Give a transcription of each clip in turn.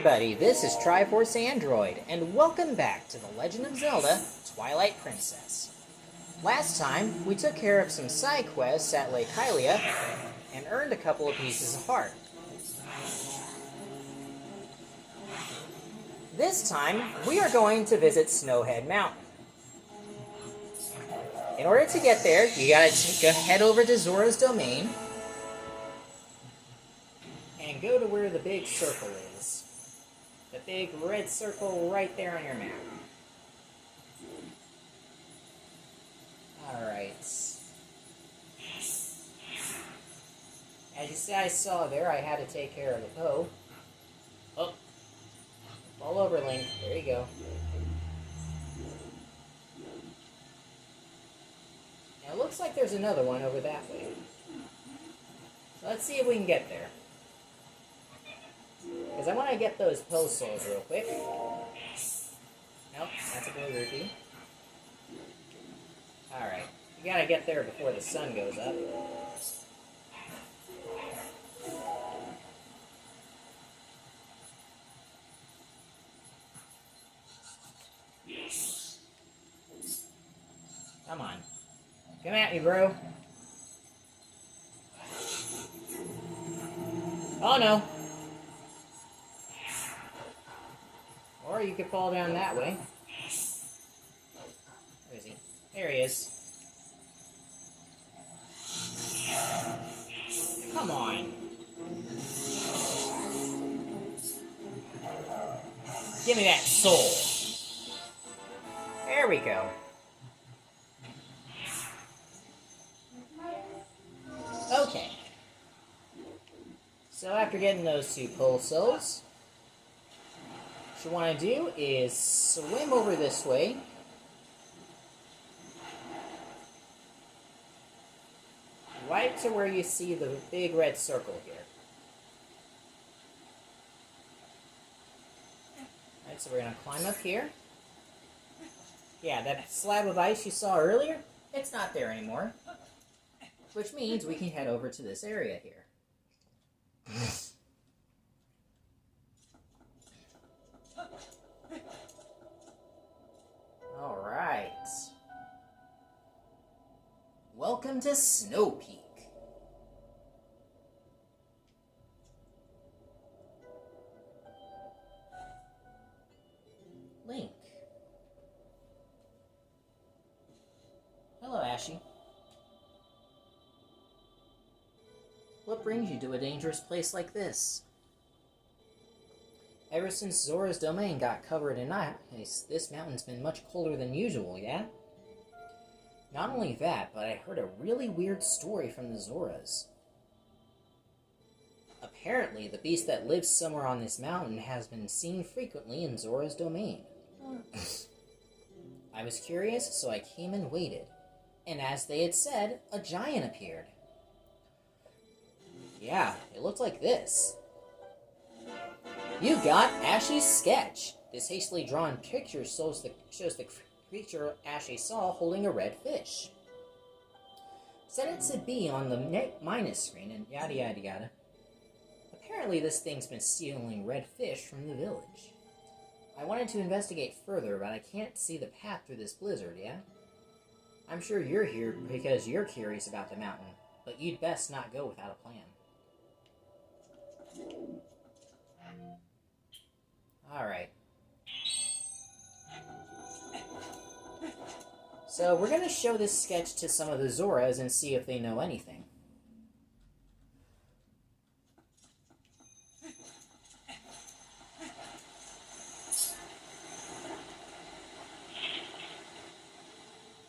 everybody, this is Triforce Android, and welcome back to The Legend of Zelda, Twilight Princess. Last time, we took care of some side quests at Lake Hylia, and earned a couple of pieces of heart. This time, we are going to visit Snowhead Mountain. In order to get there, you gotta head over to Zora's Domain, and go to where the big circle is. The big red circle right there on your map. Alright. As you guys saw there, I had to take care of the Poe. Oh. Fall over, Link. There you go. Now, it looks like there's another one over that way. So let's see if we can get there. Because I want to get those Poe souls real quick. Nope, that's a blue rupee. Alright, you gotta get there before the sun goes up. Come on. Come at me, bro. Oh no! Or you could fall down that way. Where is he? There he is. Come on. Give me that soul. There we go. Okay. So after getting those two Poe souls, what you want to do is swim over this way. Right to where you see the big red circle here. Alright, so we're going to climb up here. Yeah, that slab of ice you saw earlier, it's not there anymore. Which means we can head over to this area here. Alright. Welcome to Snowpeak. Link. Hello, Ashy. What brings you to a dangerous place like this? Ever since Zora's Domain got covered in ice, this mountain's been much colder than usual, yeah? Not only that, but I heard a really weird story from the Zoras. Apparently, the beast that lives somewhere on this mountain has been seen frequently in Zora's Domain. I was curious, so I came and waited. And as they had said, a giant appeared. Yeah, it looked like this. You got Ashy's sketch. This hastily drawn picture shows the creature Ashy saw holding a red fish. Said it to be on the minus screen and yada yada yada. Apparently this thing's been stealing red fish from the village. I wanted to investigate further, but I can't see the path through this blizzard, yeah? I'm sure you're here because you're curious about the mountain, but you'd best not go without a plan. Alright. So we're going to show this sketch to some of the Zoras and see if they know anything.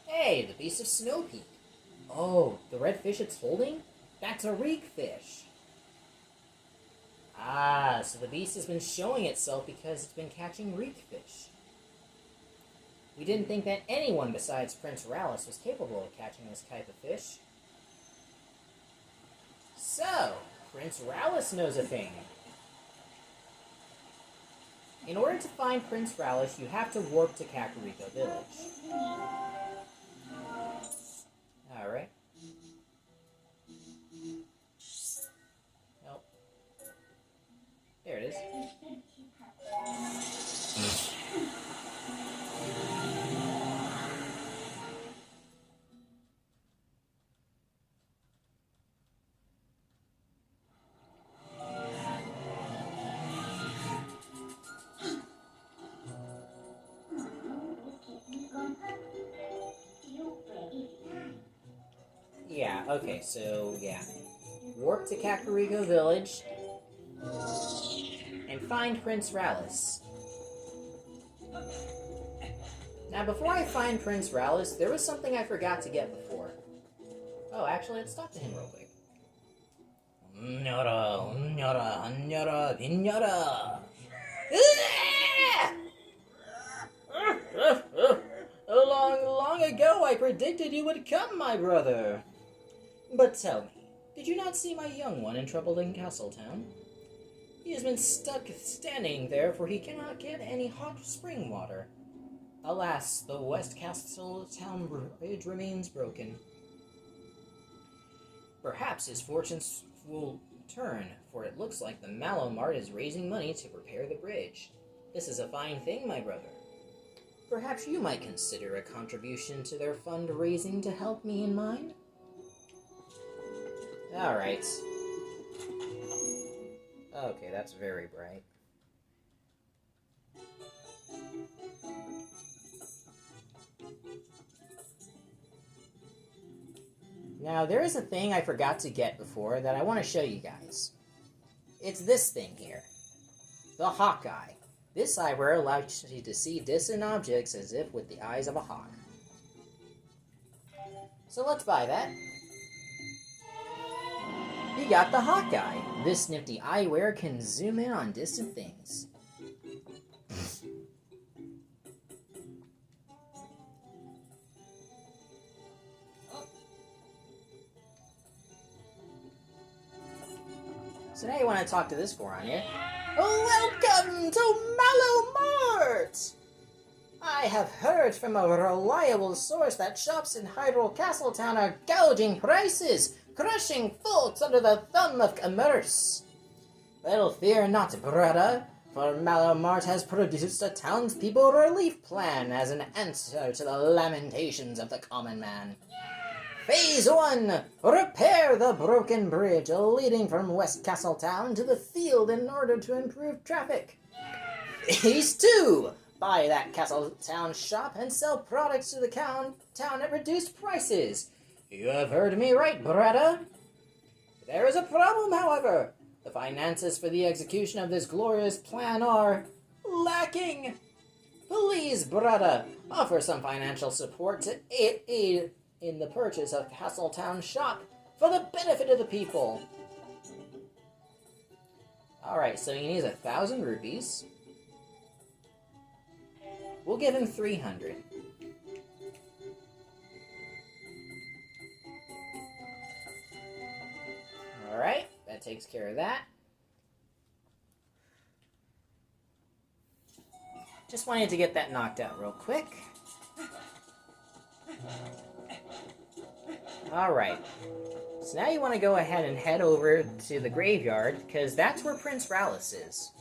Hey, the Beast of Snowpeak. Oh, the red fish it's holding? That's a reek fish. Ah, so the beast has been showing itself because it's been catching reek fish. We didn't think that anyone besides Prince Rallis was capable of catching this type of fish. So, Prince Rallis knows a thing. In order to find Prince Rallis, you have to warp to Kakariko Village. Alright. Nope. There it is. Yeah, okay, so, yeah. Warp to Kakariko Village and find Prince Rallis. Now, before I find Prince Rallis, there was something I forgot to get before. Oh, actually, let's talk to him real quick. Nyara, nyara, nyara, nyara. Long ago, I predicted you would come, my brother. But tell me, did you not see my young one in trouble in Castletown? He has been stuck standing there, for he cannot get any hot spring water. Alas, the West Castletown bridge remains broken. Perhaps his fortunes will turn, for it looks like the Mallow Mart is raising money to repair the bridge. This is a fine thing, my brother. Perhaps you might consider a contribution to their fundraising to help me in mine? Alright. Okay, that's very bright. Now, there is a thing I forgot to get before that I want to show you guys. It's this thing here. The Hawkeye. This eyewear allows you to see distant objects as if with the eyes of a hawk. So let's buy that. You got the Hawkeye. This nifty eyewear can zoom in on distant things. So now you want to talk to this four on here. Welcome to Mallow Mart! I have heard from a reliable source that shops in Hyrule Castletown are gouging prices, crushing folks under the thumb of commerce. Well, fear not, brother, for Mallow Mart has produced a townspeople relief plan as an answer to the lamentations of the common man. Phase 1! Repair the broken bridge leading from West Castletown to the field in order to improve traffic. Phase 2! Buy that Castletown shop and sell products to the town at reduced prices. You have heard me right, brother. There is a problem, however. The finances for the execution of this glorious plan are lacking. Please, brother, offer some financial support to aid in the purchase of Castletown shop for the benefit of the people. Alright, so he needs 1,000 rupees. We'll give him 300. Alright, that takes care of that. Just wanted to get that knocked out real quick. Alright, so now you want to go ahead and head over to the graveyard, because that's where Prince Rallis is.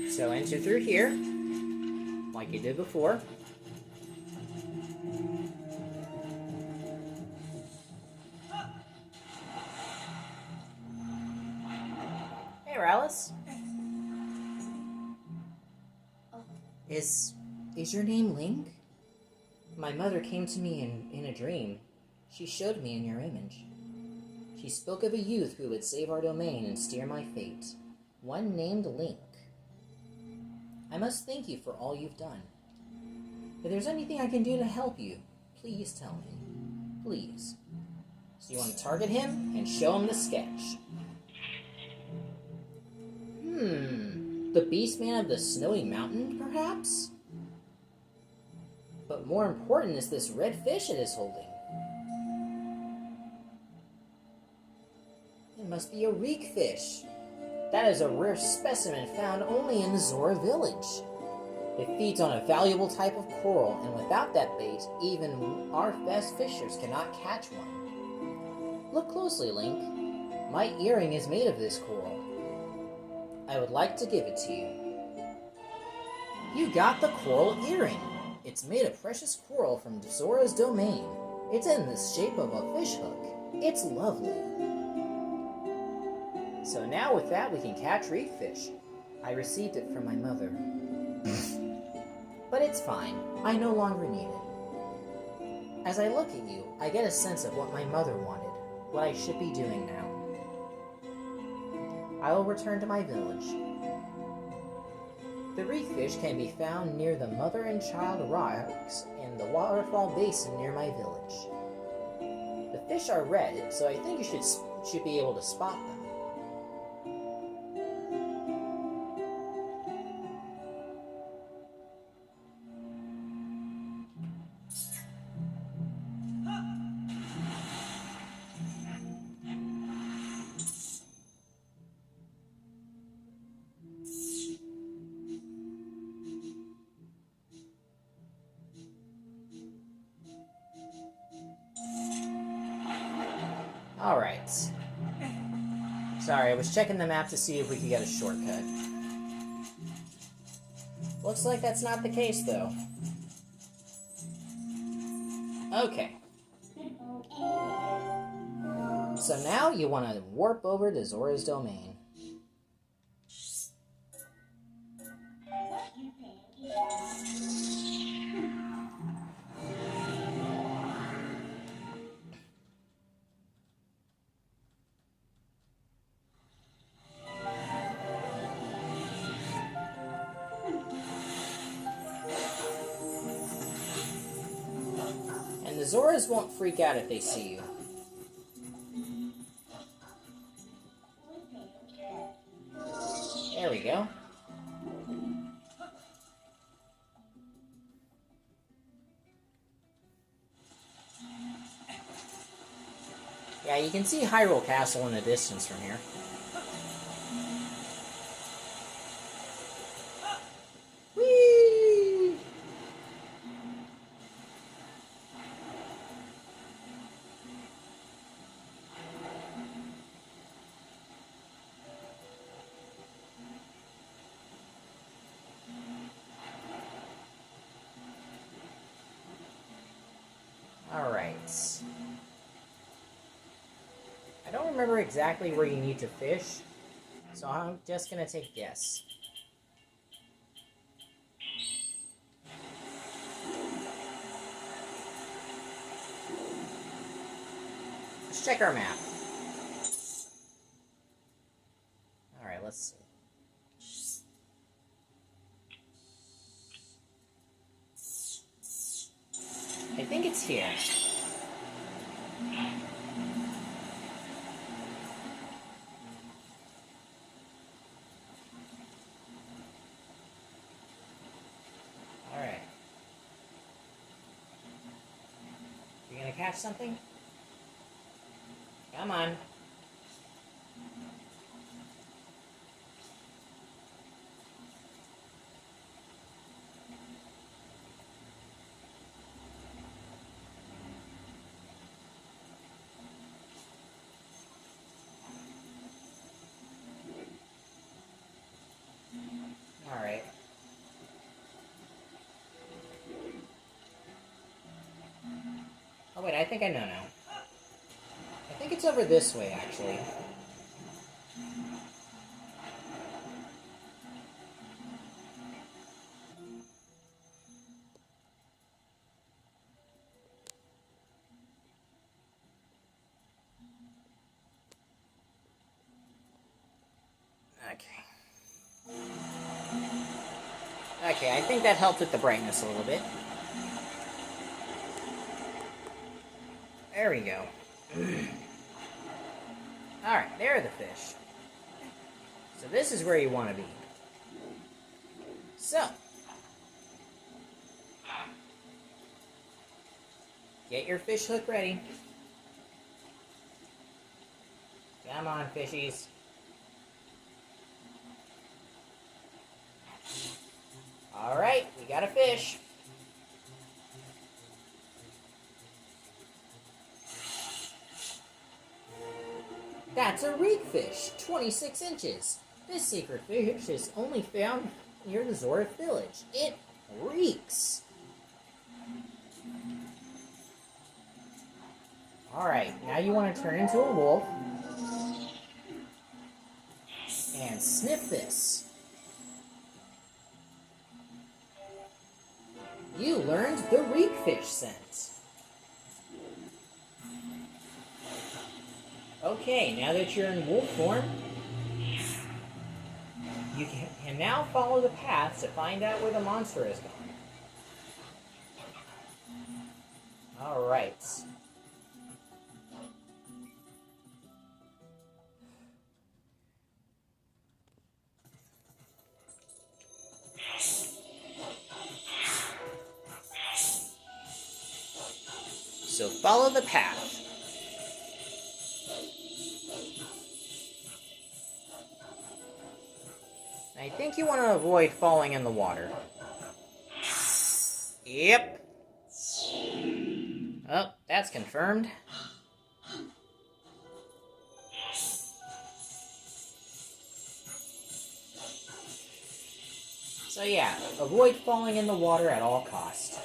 So enter through here, like you did before. Hey, Rallis. Is your name Link? My mother came to me in a dream. She showed me in your image. She spoke of a youth who would save our domain and steer my fate. One named Link. I must thank you for all you've done. If there's anything I can do to help you, please tell me. Please. So you want to target him and show him the sketch. The Beastman of the Snowy Mountain, perhaps? But more important is this red fish it is holding. It must be a reek fish. That is a rare specimen found only in the Zora village. It feeds on a valuable type of coral, and without that bait, even our best fishers cannot catch one. Look closely, Link. My earring is made of this coral. I would like to give it to you. You got the coral earring. It's made of precious coral from Zora's domain. It's in the shape of a fish hook. It's lovely. So now with that we can catch reef fish. I received it from my mother. But it's fine. I no longer need it. As I look at you, I get a sense of what my mother wanted, what I should be doing now. I will return to my village. The reef fish can be found near the mother and child rocks in the waterfall basin near my village. The fish are red, so I think you should be able to spot them. Alright. Sorry, I was checking the map to see if we could get a shortcut. Looks like that's not the case, though. Okay. So now you want to warp over to Zora's domain. The Zoras won't freak out if they see you. There we go. Yeah, you can see Hyrule Castle in the distance from here. Alright. I don't remember exactly where you need to fish, so I'm just gonna take a guess. Let's check our map. Alright, let's see. I think it's here. Alright. You gonna catch something? Come on. Alright. Oh wait, I think I know now. I think it's over this way, actually. Okay. Okay, I think that helped with the brightness a little bit. There we go. Alright, there are the fish. So this is where you want to be. So. Get your fish hook ready. Come on, fishies. Alright, we got a fish. That's a reef fish, 26 inches. This secret fish is only found near the Zora village. It reeks. Alright, now you want to turn into a wolf. And sniff this. You learned the reekfish scent. Okay, now that you're in wolf form, you can now follow the path to find out where the monster has gone. Alright. So follow the path. I think you want to avoid falling in the water. Yep. Oh, that's confirmed. So yeah, avoid falling in the water at all costs.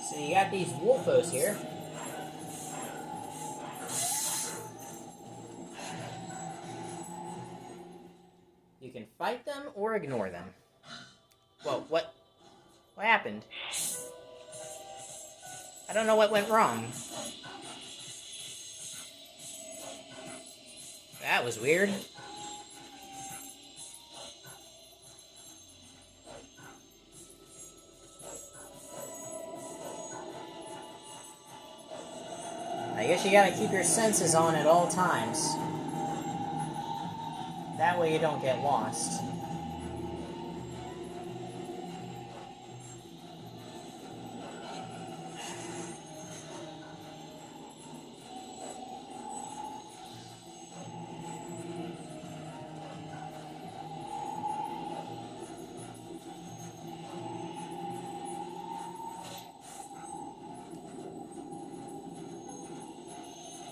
So you got these wolfos here. You can fight them or ignore them. Whoa, what happened? I don't know what went wrong. That was weird. I guess you gotta keep your senses on at all times. That way you don't get lost.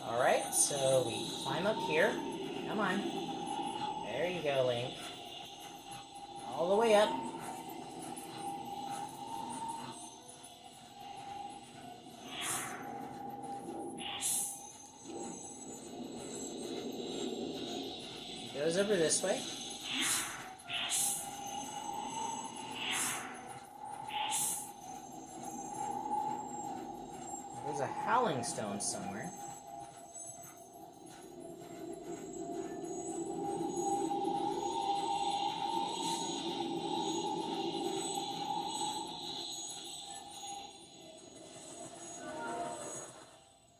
Alright, so we climb up here. Come on. There you go, Link. All the way up. Goes over this way. There's a howling stone somewhere.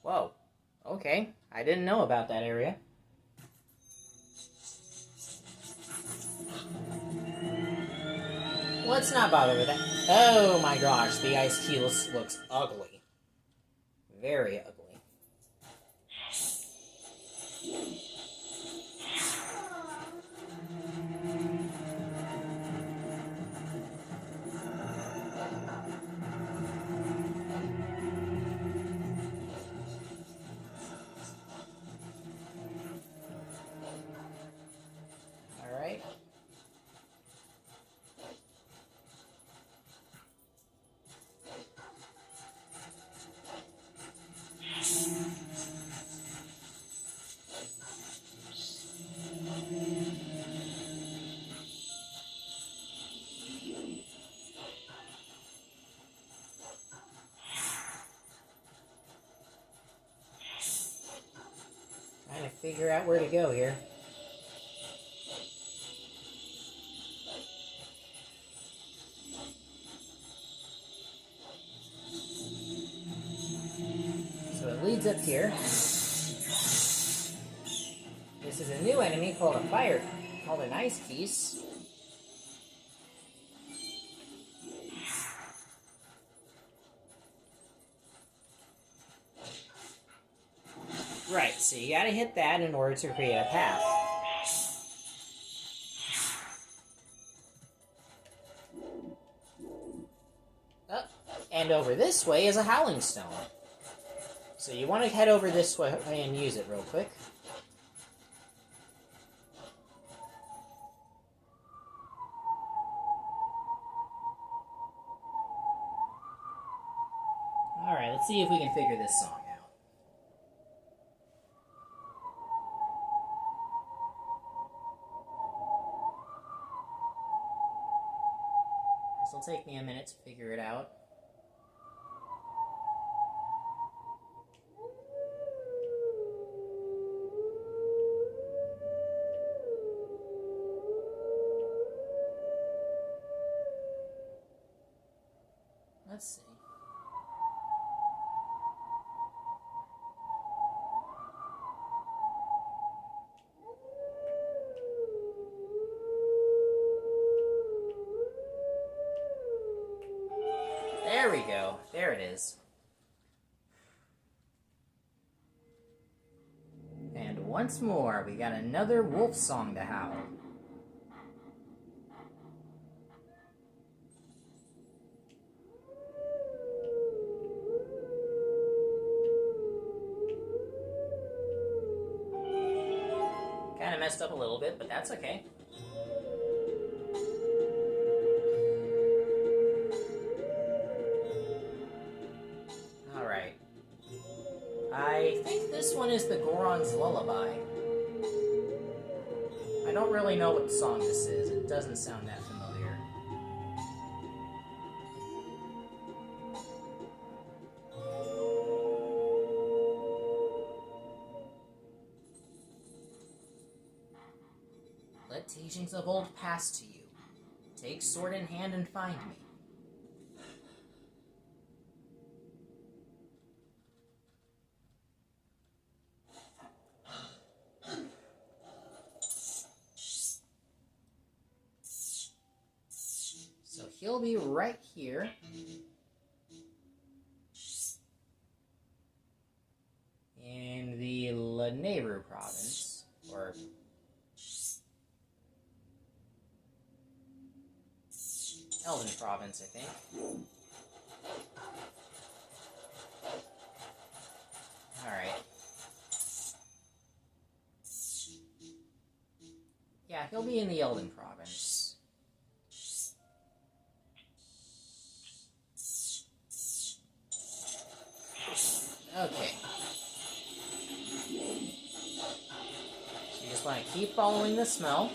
Whoa. Okay. I didn't know about that area. Let's not bother with that. Oh my gosh, the ice key looks ugly. Very ugly. Alright. Trying to figure out where to go here. So it leads up here. This is a new enemy called an ice piece. Right, so you gotta hit that in order to create a path. And over this way is a Howling Stone. So you want to head over this way and use it real quick. Alright, let's see if we can figure this song out. This will take me a minute to figure it out. Let's see. There we go. There it is. And once more, we got another wolf song to howl. Kind of messed up a little bit, but that's okay. Alright. I think this one is the Goron's Lullaby. I don't really know what song this is. It doesn't sound that familiar. Let teachings of old pass to you. Take sword in hand and find me. So he'll be right here. In the Lanayru province, or Elven province, I think. Alright. Yeah, he'll be in the Elven province. Okay. So you just want to keep following the smell.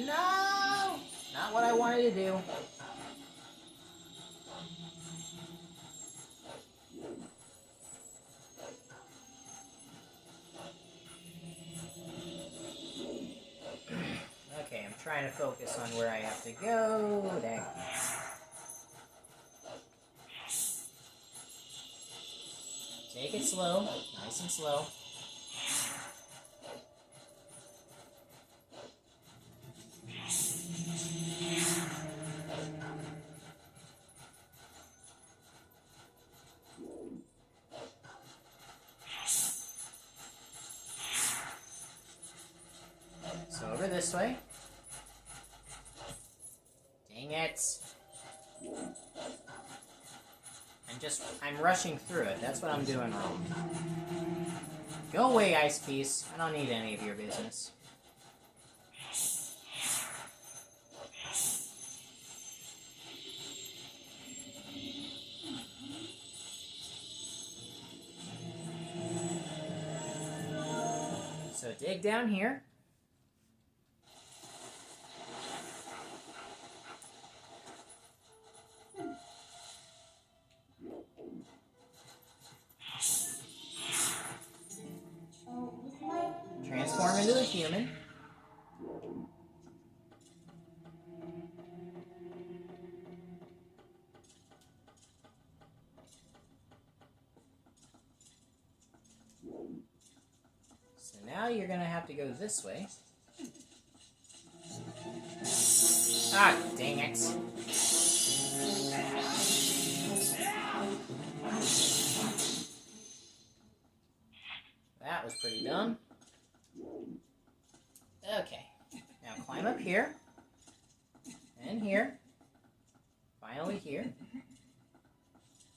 No! Not what I wanted to do. Okay, I'm trying to focus on where I have to go. Dang. Take it slow, nice and slow. So over this way. Dang it. I'm rushing through it. That's what I'm doing wrong. Go away, Ice Piece. I don't need any of your business. So dig down here. Transform into a human. So now you're going to have to go this way. Ah, dang it. That was pretty dumb. climb up here. And here. Finally here.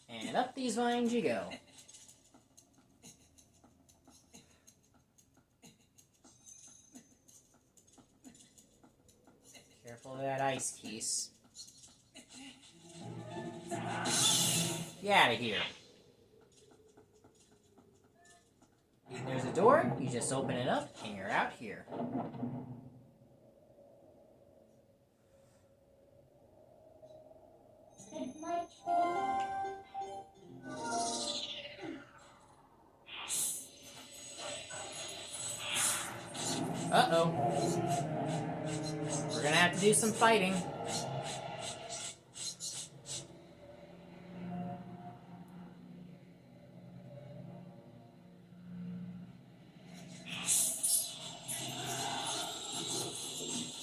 And up these vines you go. Careful of that ice piece. Get out of here. There's a door, you just open it up, and you're out here. Uh-oh. We're gonna have to do some fighting.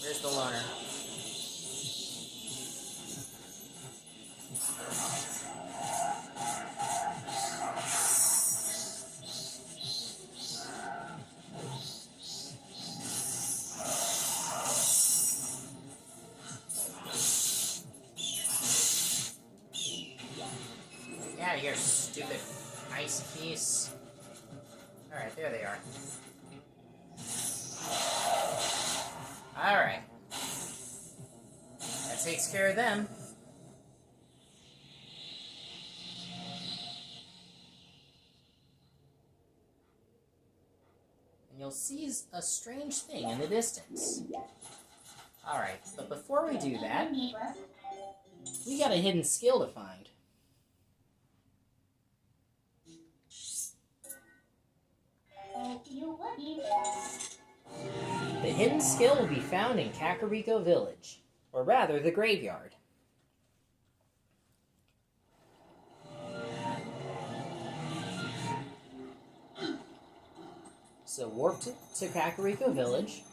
Where's the loner? Yeah, your stupid ice piece. Alright, there they are. Alright. That takes care of them. And you'll see a strange thing in the distance. Alright, but before we do that, we got a hidden skill to find. The hidden skill will be found in Kakariko Village, or rather, the graveyard. So warp to Kakariko Village,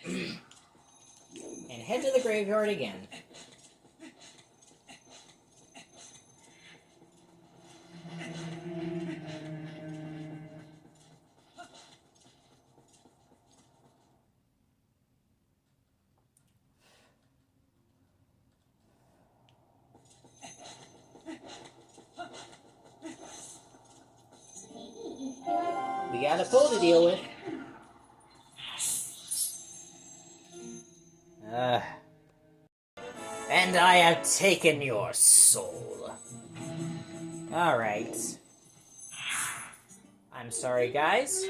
and head to the graveyard again. We got a foe to deal with. And I have taken your soul. Alright. I'm sorry, guys.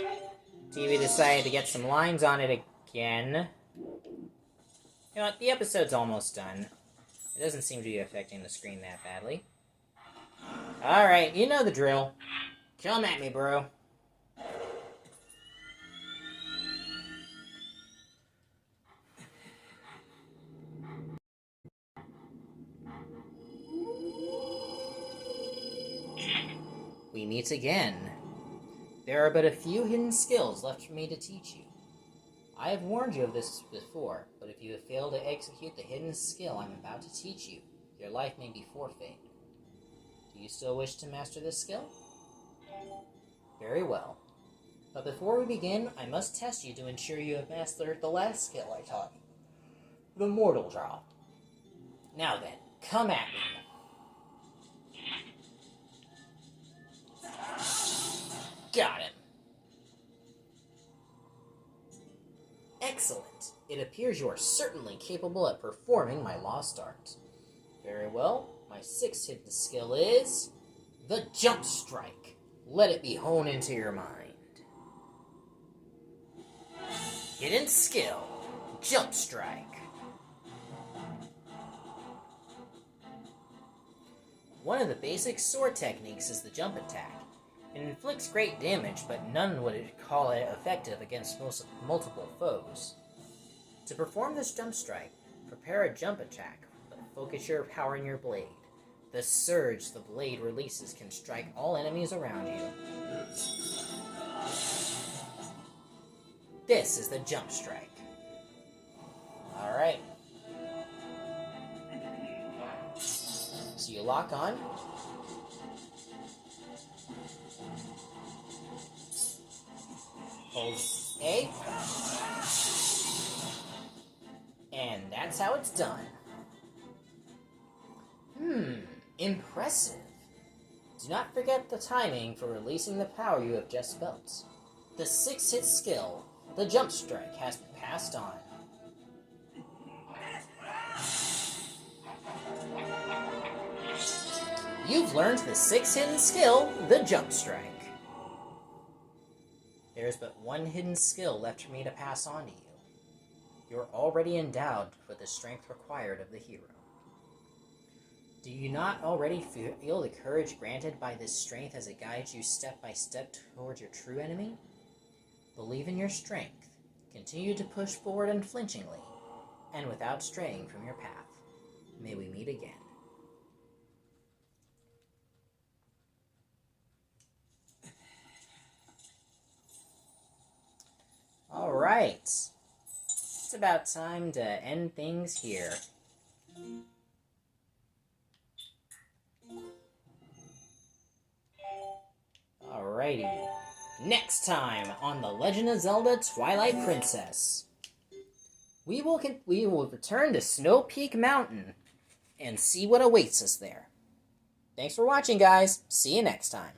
TV decided to get some lines on it again. You know what? The episode's almost done. It doesn't seem to be affecting the screen that badly. Alright, you know the drill. Come at me, bro. We meet again. There are but a few hidden skills left for me to teach you. I have warned you of this before, but if you have failed to execute the hidden skill I'm about to teach you, your life may be forfeit. Do you still wish to master this skill? Very well. But before we begin, I must test you to ensure you have mastered the last skill I taught you. The Mortal Draw. Now then, come at me. Got him. Excellent. It appears you are certainly capable at performing my lost art. Very well. My sixth hidden skill is the Jump Strike. Let it be honed into your mind. Hidden skill, Jump Strike. One of the basic sword techniques is the jump attack. It inflicts great damage, but none would call it effective against multiple foes. To perform this jump strike, prepare a jump attack, but focus your power in your blade. The surge the blade releases can strike all enemies around you. This is the jump strike. Alright. So you lock on. Hold A. that's how it's done. Impressive. Do not forget the timing for releasing the power you have just felt. The 6-hit skill, the Jump Strike, has been passed on. You've learned the 6-hidden skill, the Jump Strike. There is but one hidden skill left for me to pass on to you. You're already endowed with the strength required of the hero. Do you not already feel the courage granted by this strength as it guides you step by step towards your true enemy? Believe in your strength, continue to push forward unflinchingly, and without straying from your path. May we meet again. Alright. It's about time to end things here. Alrighty. Next time on The Legend of Zelda Twilight Princess, we will return to Snowpeak Mountain and see what awaits us there. Thanks for watching, guys. See you next time.